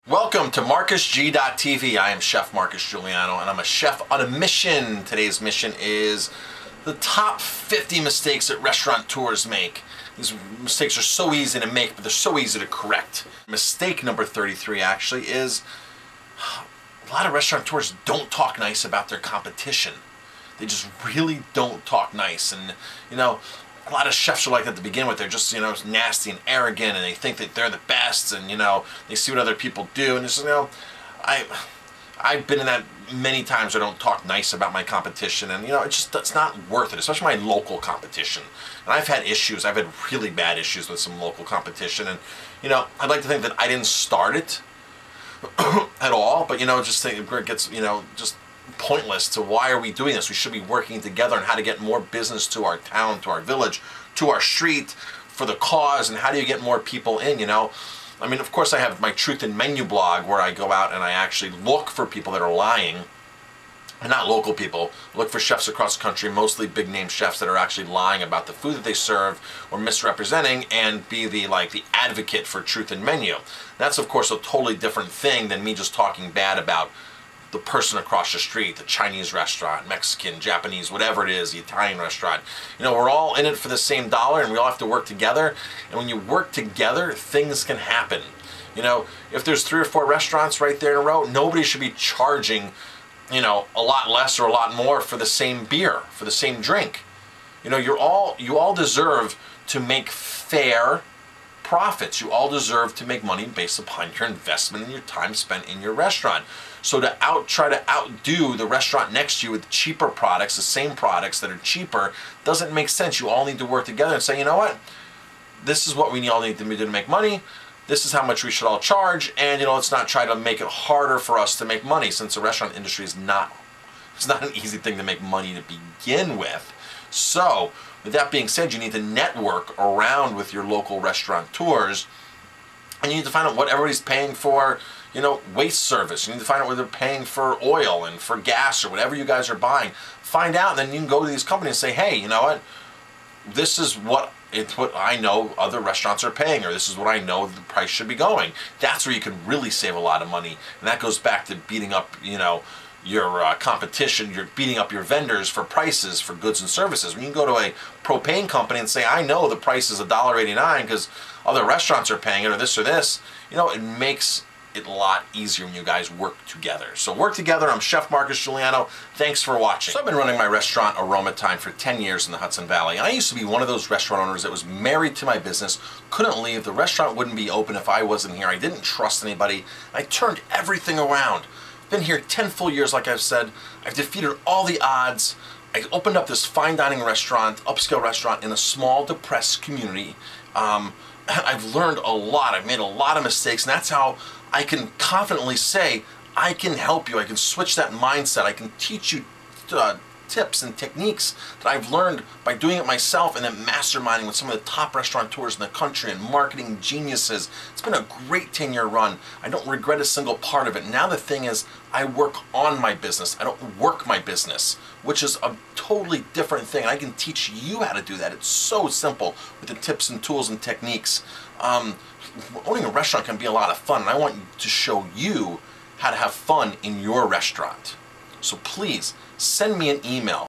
Welcome to MarcusG.TV. I am Chef Marcus Giuliano, and I'm a chef on a mission. Today's mission is the top 50 mistakes that restaurateurs make. These mistakes are so easy to make, but they're so easy to correct. Mistake number 33 actually is a lot of restaurateurs don't talk nice about their competition. They just really don't talk nice, and a lot of chefs are like that to begin with. They're just, nasty and arrogant, and they think that they're the best, and, they see what other people do, and just, I've been in that many times. I don't talk nice about my competition, and, it's not worth it, especially my local competition. And I've had issues. I've had really bad issues with some local competition, and, I'd like to think that I didn't start it at all, but, just think it gets, just pointless to why are we doing this? We should be working together on how to get more business to our town, to our village, to our street for the cause, and how do you get more people in, I mean, of course I have my Truth in Menu blog where I go out and I actually look for people that are lying, and not local people, look for chefs across the country, mostly big name chefs that are actually lying about the food that they serve or misrepresenting, and be the advocate for Truth in Menu. That's of course a totally different thing than me just talking bad about the person across the street, the Chinese restaurant, Mexican, Japanese, whatever it is, the Italian restaurant. We're all in it for the same dollar, and we all have to work together. And when you work together, things can happen. If there's 3 or 4 restaurants right there in a row, nobody should be charging, a lot less or a lot more for the same beer, for the same drink. You all deserve to make fair profits. You all deserve to make money based upon your investment and your time spent in your restaurant. So to try to outdo the restaurant next to you with cheaper products, the same products that are cheaper, doesn't make sense. You all need to work together and say, you know what? This is what we all need to do to make money. This is how much we should all charge, and let's not try to make it harder for us to make money, since the restaurant industry is not an easy thing to make money to begin with. So with that being said, you need to network around with your local restaurateurs, and you need to find out what everybody's paying for, waste service. You need to find out what they're paying for oil and for gas or whatever you guys are buying. Find out, and then you can go to these companies and say, hey, you know what? This is what I know other restaurants are paying, or this is what I know the price should be going. That's where you can really save a lot of money, and that goes back to beating up, your competition. You're beating up your vendors for prices for goods and services. When you can go to a propane company and say, I know the price is $1.89 because other restaurants are paying it, or this, it makes it a lot easier when you guys work together. So work together. I'm Chef Marcus Giuliano. Thanks for watching. So I've been running my restaurant Aroma Time for 10 years in the Hudson Valley. And I used to be one of those restaurant owners that was married to my business, couldn't leave. The restaurant wouldn't be open if I wasn't here. I didn't trust anybody. I turned everything around. Been here 10 full years, like I've said. I've defeated all the odds. I opened up this fine dining restaurant, upscale restaurant in a small, depressed community. I've learned a lot. I've made a lot of mistakes, and that's how I can confidently say I can help you. I can switch that mindset. I can teach you tips and techniques that I've learned by doing it myself, and then masterminding with some of the top restaurateurs in the country and marketing geniuses. It's been a great 10-year run. I don't regret a single part of it. Now the thing is, I work on my business. I don't work my business, which is a totally different thing. I can teach you how to do that. It's so simple with the tips and tools and techniques. Owning a restaurant can be a lot of fun, and I want to show you how to have fun in your restaurant. So please send me an email.